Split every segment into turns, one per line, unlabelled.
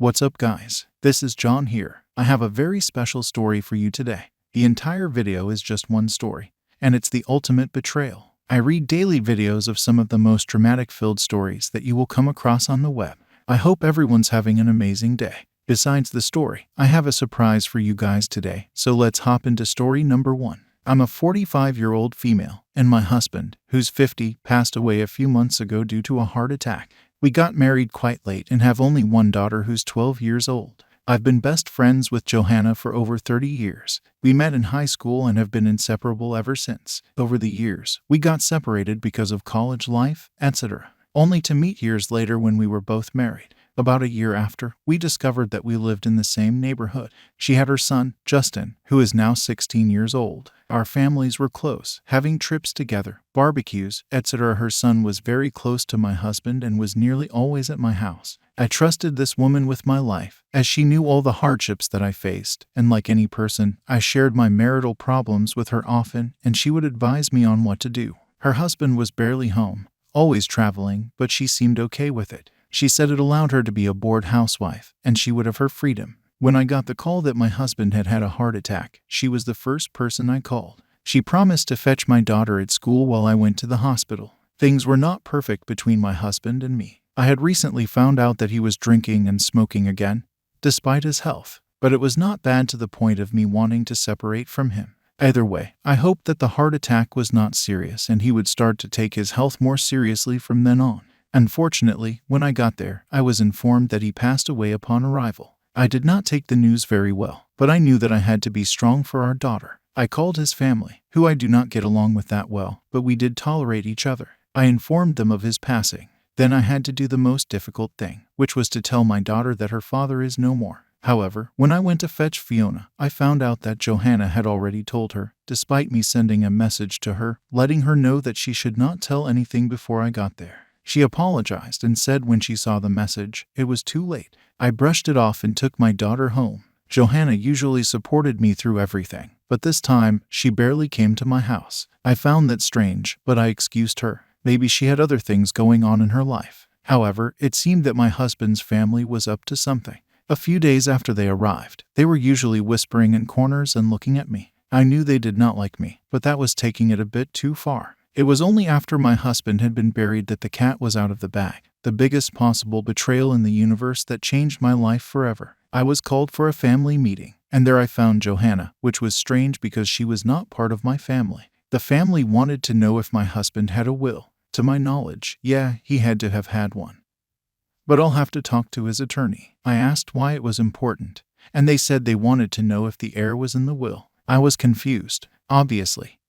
What's up, guys? This is John here. I have a very special story for you today. The entire video is just one story, and it's the ultimate betrayal. I read daily videos of some of the most dramatic-filled stories that you will come across on the web. I hope everyone's having an amazing day. Besides the story, I have a surprise for you guys today, so let's hop into story number 1. I'm a 45-year-old female, and my husband, who's 50, passed away a few months ago due to a heart attack. We got married quite late and have only one daughter who's 12 years old. I've been best friends with Johanna for over 30 years. We met in high school and have been inseparable ever since. Over the years, we got separated because of college life, etc., only to meet years later when we were both married. About a year after, we discovered that we lived in the same neighborhood. She had her son, Justin, who is now 16 years old. Our families were close, having trips together, barbecues, etc. Her son was very close to my husband and was nearly always at my house. I trusted this woman with my life, as she knew all the hardships that I faced, and like any person, I shared my marital problems with her often, and she would advise me on what to do. Her husband was barely home, always traveling, but she seemed okay with it. She said it allowed her to be a bored housewife, and she would have her freedom. When I got the call that my husband had had a heart attack, she was the first person I called. She promised to fetch my daughter at school while I went to the hospital. Things were not perfect between my husband and me. I had recently found out that he was drinking and smoking again, despite his health, but it was not bad to the point of me wanting to separate from him. Either way, I hoped that the heart attack was not serious and he would start to take his health more seriously from then on. Unfortunately, when I got there, I was informed that he passed away upon arrival. I did not take the news very well, but I knew that I had to be strong for our daughter. I called his family, who I do not get along with that well, but we did tolerate each other. I informed them of his passing. Then I had to do the most difficult thing, which was to tell my daughter that her father is no more. However, when I went to fetch Fiona, I found out that Johanna had already told her, despite me sending a message to her, letting her know that she should not tell anything before I got there. She apologized and said when she saw the message, it was too late. I brushed it off and took my daughter home. Johanna usually supported me through everything, but this time, she barely came to my house. I found that strange, but I excused her. Maybe she had other things going on in her life. However, it seemed that my husband's family was up to something. A few days after they arrived, they were usually whispering in corners and looking at me. I knew they did not like me, but that was taking it a bit too far. It was only after my husband had been buried that the cat was out of the bag, the biggest possible betrayal in the universe that changed my life forever. I was called for a family meeting, and there I found Johanna, which was strange because she was not part of my family. The family wanted to know if my husband had a will. To my knowledge, yeah, he had to have had one. But I'll have to talk to his attorney. I asked why it was important, and they said they wanted to know if the heir was in the will. I was confused, obviously.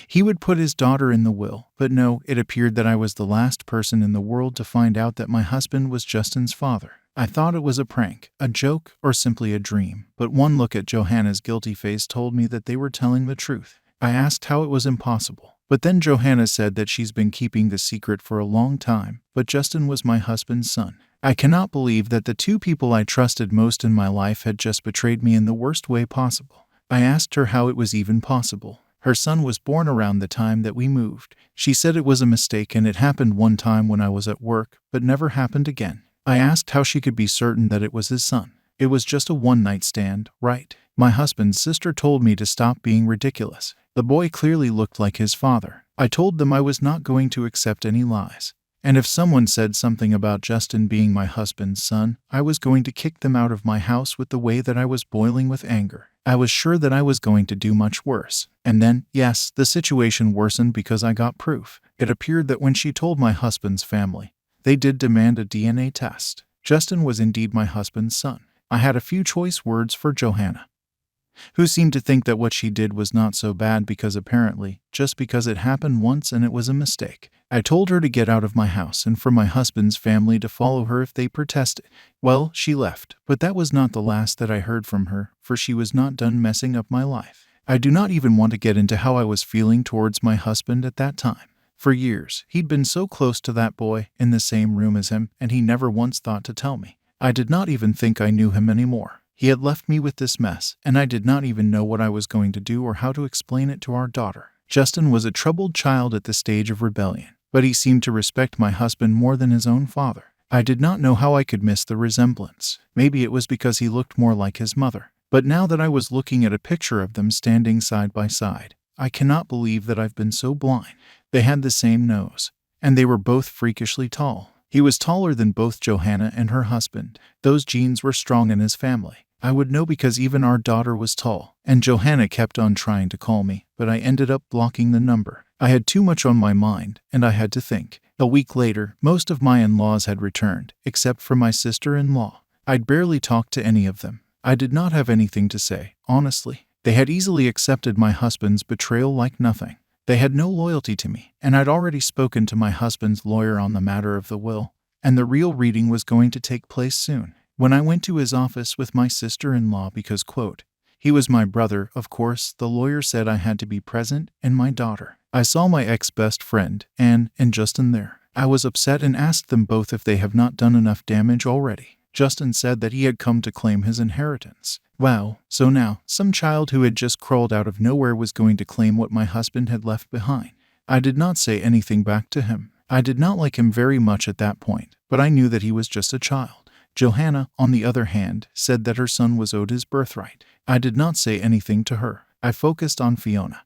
He would put his daughter in the will, but no, it appeared that I was the last person in the world to find out that my husband was Justin's father. I thought it was a prank, a joke, or simply a dream, but one look at Johanna's guilty face told me that they were telling the truth. I asked how it was impossible, but then Johanna said that she's been keeping the secret for a long time, but Justin was my husband's son. I cannot believe that the two people I trusted most in my life had just betrayed me in the worst way possible. I asked her how it was even possible. Her son was born around the time that we moved. She said it was a mistake and it happened one time when I was at work, but never happened again. I asked how she could be certain that it was his son. It was just a one-night stand, right? My husband's sister told me to stop being ridiculous. The boy clearly looked like his father. I told them I was not going to accept any lies. And if someone said something about Justin being my husband's son, I was going to kick them out of my house with the way that I was boiling with anger. I was sure that I was going to do much worse. And then, yes, the situation worsened because I got proof. It appeared that when she told my husband's family, they did demand a DNA test. Justin was indeed my husband's son. I had a few choice words for Johanna, who seemed to think that what she did was not so bad because apparently, just because it happened once and it was a mistake. I told her to get out of my house and for my husband's family to follow her if they protested. Well, she left, but that was not the last that I heard from her, for she was not done messing up my life. I do not even want to get into how I was feeling towards my husband at that time. For years, he'd been so close to that boy, in the same room as him, and he never once thought to tell me. I did not even think I knew him anymore. He had left me with this mess, and I did not even know what I was going to do or how to explain it to our daughter. Justin was a troubled child at the stage of rebellion, but he seemed to respect my husband more than his own father. I did not know how I could miss the resemblance. Maybe it was because he looked more like his mother. But now that I was looking at a picture of them standing side by side, I cannot believe that I've been so blind. They had the same nose, and they were both freakishly tall. He was taller than both Johanna and her husband. Those genes were strong in his family. I would know because even our daughter was tall, and Johanna kept on trying to call me, but I ended up blocking the number. I had too much on my mind, and I had to think. A week later, most of my in-laws had returned, except for my sister-in-law. I'd barely talked to any of them. I did not have anything to say, honestly. They had easily accepted my husband's betrayal like nothing. They had no loyalty to me, and I'd already spoken to my husband's lawyer on the matter of the will, and the real reading was going to take place soon. When I went to his office with my sister-in-law because, quote, he was my brother, of course, the lawyer said I had to be present, and my daughter. I saw my ex-best friend, Anne, and Justin there. I was upset and asked them both if they have not done enough damage already. Justin said that he had come to claim his inheritance. Wow, so now, some child who had just crawled out of nowhere was going to claim what my husband had left behind. I did not say anything back to him. I did not like him very much at that point, but I knew that he was just a child. Johanna, on the other hand, said that her son was owed his birthright. I did not say anything to her. I focused on Fiona,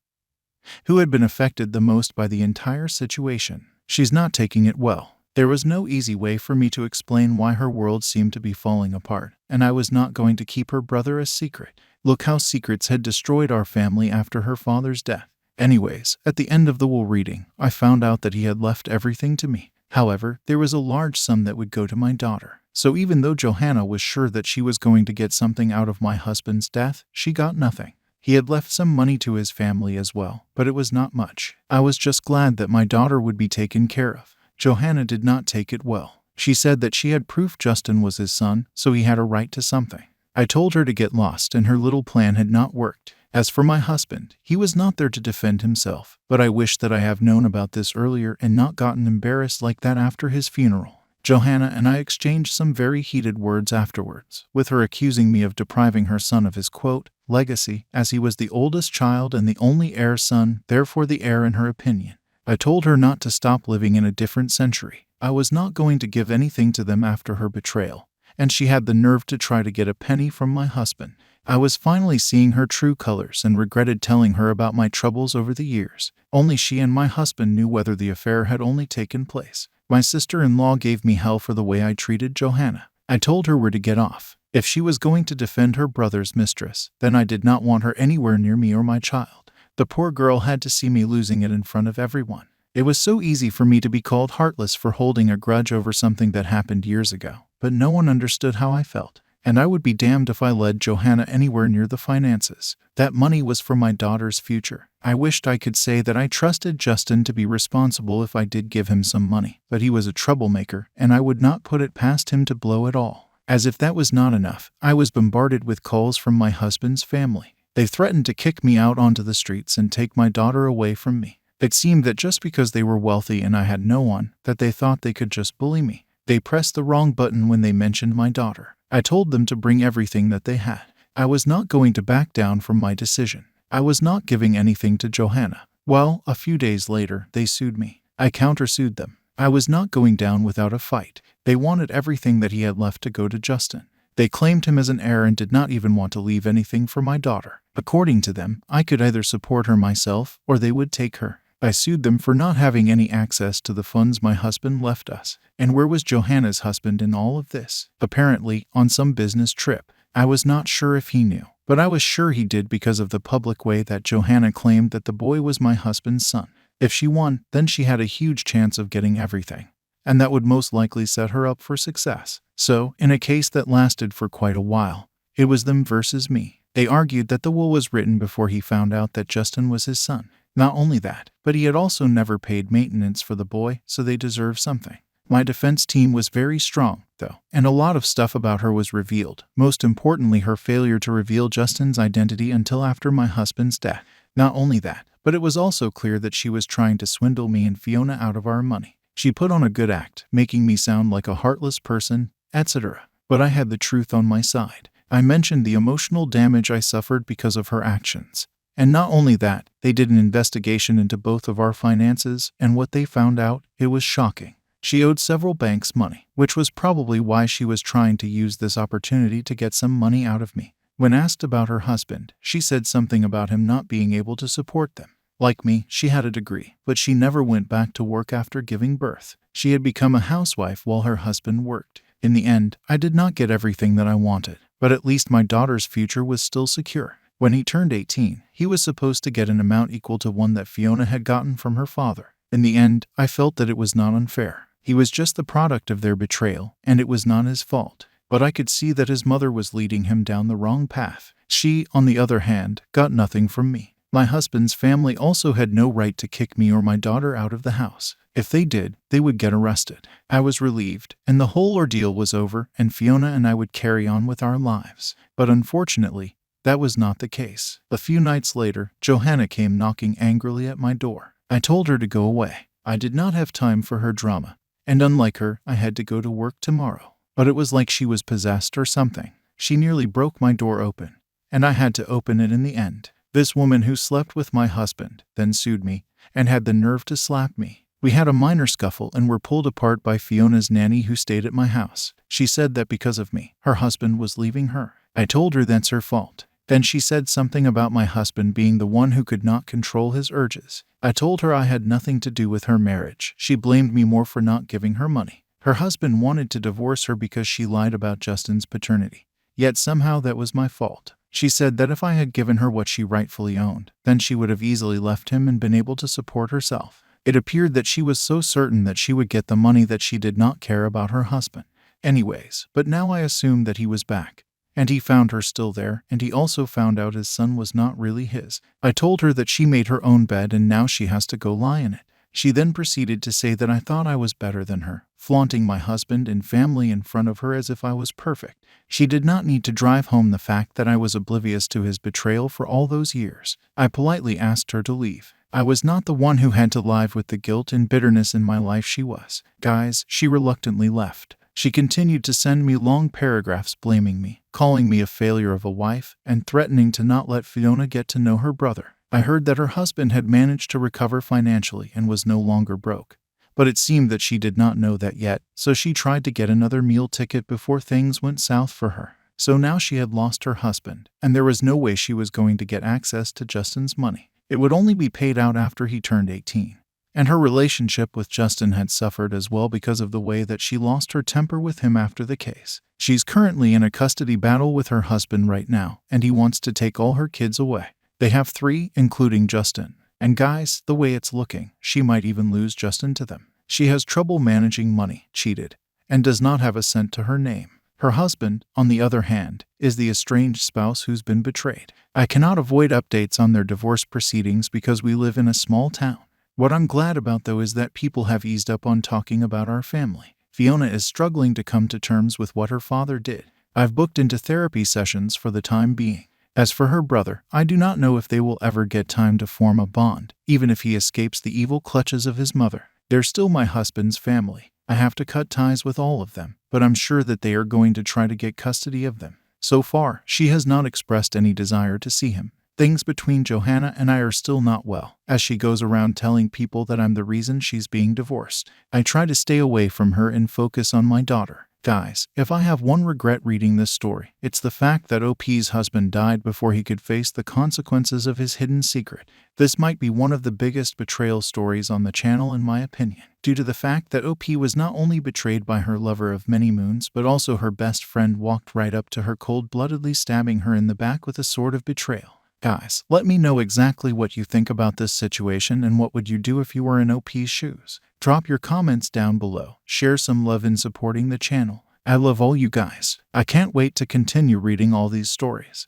who had been affected the most by the entire situation. She's not taking it well. There was no easy way for me to explain why her world seemed to be falling apart, and I was not going to keep her brother a secret. Look how secrets had destroyed our family after her father's death. Anyways, at the end of the will reading, I found out that he had left everything to me. However, there was a large sum that would go to my daughter. So even though Johanna was sure that she was going to get something out of my husband's death, she got nothing. He had left some money to his family as well, but it was not much. I was just glad that my daughter would be taken care of. Johanna did not take it well. She said that she had proof Justin was his son, so he had a right to something. I told her to get lost, and her little plan had not worked. As for my husband, he was not there to defend himself, but I wish that I have known about this earlier and not gotten embarrassed like that after his funeral. Johanna and I exchanged some very heated words afterwards, with her accusing me of depriving her son of his, quote, legacy, as he was the oldest child and the only heir son, therefore the heir in her opinion. I told her not to stop living in a different century. I was not going to give anything to them after her betrayal, and she had the nerve to try to get a penny from my husband. I was finally seeing her true colors and regretted telling her about my troubles over the years. Only she and my husband knew whether the affair had only taken place. My sister-in-law gave me hell for the way I treated Johanna. I told her where to get off. If she was going to defend her brother's mistress, then I did not want her anywhere near me or my child. The poor girl had to see me losing it in front of everyone. It was so easy for me to be called heartless for holding a grudge over something that happened years ago, but no one understood how I felt. And I would be damned if I led Johanna anywhere near the finances. That money was for my daughter's future. I wished I could say that I trusted Justin to be responsible if I did give him some money, but he was a troublemaker, and I would not put it past him to blow it all. As if that was not enough, I was bombarded with calls from my husband's family. They threatened to kick me out onto the streets and take my daughter away from me. It seemed that just because they were wealthy and I had no one, that they thought they could just bully me. They pressed the wrong button when they mentioned my daughter. I told them to bring everything that they had. I was not going to back down from my decision. I was not giving anything to Johanna. Well, a few days later, they sued me. I countersued them. I was not going down without a fight. They wanted everything that he had left to go to Justin. They claimed him as an heir and did not even want to leave anything for my daughter. According to them, I could either support her myself or they would take her. I sued them for not having any access to the funds my husband left us. And where was Johanna's husband in all of this? Apparently, on some business trip. I was not sure if he knew, but I was sure he did because of the public way that Johanna claimed that the boy was my husband's son. If she won, then she had a huge chance of getting everything, and that would most likely set her up for success. So, in a case that lasted for quite a while, it was them versus me. They argued that the will was written before he found out that Justin was his son. Not only that, but he had also never paid maintenance for the boy, so they deserved something. My defense team was very strong, though, and a lot of stuff about her was revealed. Most importantly, her failure to reveal Justin's identity until after my husband's death. Not only that, but it was also clear that she was trying to swindle me and Fiona out of our money. She put on a good act, making me sound like a heartless person, etc. But I had the truth on my side. I mentioned the emotional damage I suffered because of her actions. And not only that, they did an investigation into both of our finances, and what they found out, it was shocking. She owed several banks money, which was probably why she was trying to use this opportunity to get some money out of me. When asked about her husband, she said something about him not being able to support them. Like me, she had a degree, but she never went back to work after giving birth. She had become a housewife while her husband worked. In the end, I did not get everything that I wanted, but at least my daughter's future was still secure. When he turned 18, he was supposed to get an amount equal to one that Fiona had gotten from her father. In the end, I felt that it was not unfair. He was just the product of their betrayal, and it was not his fault. But I could see that his mother was leading him down the wrong path. She, on the other hand, got nothing from me. My husband's family also had no right to kick me or my daughter out of the house. If they did, they would get arrested. I was relieved, and the whole ordeal was over, and Fiona and I would carry on with our lives. But unfortunately, that was not the case. A few nights later, Johanna came knocking angrily at my door. I told her to go away. I did not have time for her drama, and unlike her, I had to go to work tomorrow. But it was like she was possessed or something. She nearly broke my door open, and I had to open it in the end. This woman who slept with my husband then sued me and had the nerve to slap me. We had a minor scuffle and were pulled apart by Fiona's nanny who stayed at my house. She said that because of me, her husband was leaving her. I told her that's her fault. Then she said something about my husband being the one who could not control his urges. I told her I had nothing to do with her marriage. She blamed me more for not giving her money. Her husband wanted to divorce her because she lied about Justin's paternity. Yet somehow that was my fault. She said that if I had given her what she rightfully owned, then she would have easily left him and been able to support herself. It appeared that she was so certain that she would get the money that she did not care about her husband. Anyways, but now I assumed that he was back. And he found her still there, and he also found out his son was not really his. I told her that she made her own bed and now she has to go lie in it. She then proceeded to say that I thought I was better than her, flaunting my husband and family in front of her as if I was perfect. She did not need to drive home the fact that I was oblivious to his betrayal for all those years. I politely asked her to leave. I was not the one who had to live with the guilt and bitterness in my life. She was. Guys, she reluctantly left. She continued to send me long paragraphs blaming me, calling me a failure of a wife, and threatening to not let Fiona get to know her brother. I heard that her husband had managed to recover financially and was no longer broke. But it seemed that she did not know that yet, so she tried to get another meal ticket before things went south for her. So now she had lost her husband, and there was no way she was going to get access to Justin's money. It would only be paid out after he turned 18. And her relationship with Justin had suffered as well because of the way that she lost her temper with him after the case. She's currently in a custody battle with her husband right now, and he wants to take all her kids away. They have 3, including Justin. And guys, the way it's looking, she might even lose Justin to them. She has trouble managing money, cheated, and does not have a cent to her name. Her husband, on the other hand, is the estranged spouse who's been betrayed. I cannot avoid updates on their divorce proceedings because we live in a small town. What I'm glad about though is that people have eased up on talking about our family. Fiona is struggling to come to terms with what her father did. I've booked into therapy sessions for the time being. As for her brother, I do not know if they will ever get time to form a bond, even if he escapes the evil clutches of his mother. They're still my husband's family. I have to cut ties with all of them, but I'm sure that they are going to try to get custody of them. So far, she has not expressed any desire to see him. Things between Johanna and I are still not well, as she goes around telling people that I'm the reason she's being divorced. I try to stay away from her and focus on my daughter. Guys, if I have one regret reading this story, it's the fact that OP's husband died before he could face the consequences of his hidden secret. This might be one of the biggest betrayal stories on the channel in my opinion, due to the fact that OP was not only betrayed by her lover of many moons, but also her best friend walked right up to her cold-bloodedly stabbing her in the back with a sword of betrayal. Guys, let me know exactly what you think about this situation and what would you do if you were in OP's shoes. Drop your comments down below. Share some love in supporting the channel. I love all you guys. I can't wait to continue reading all these stories.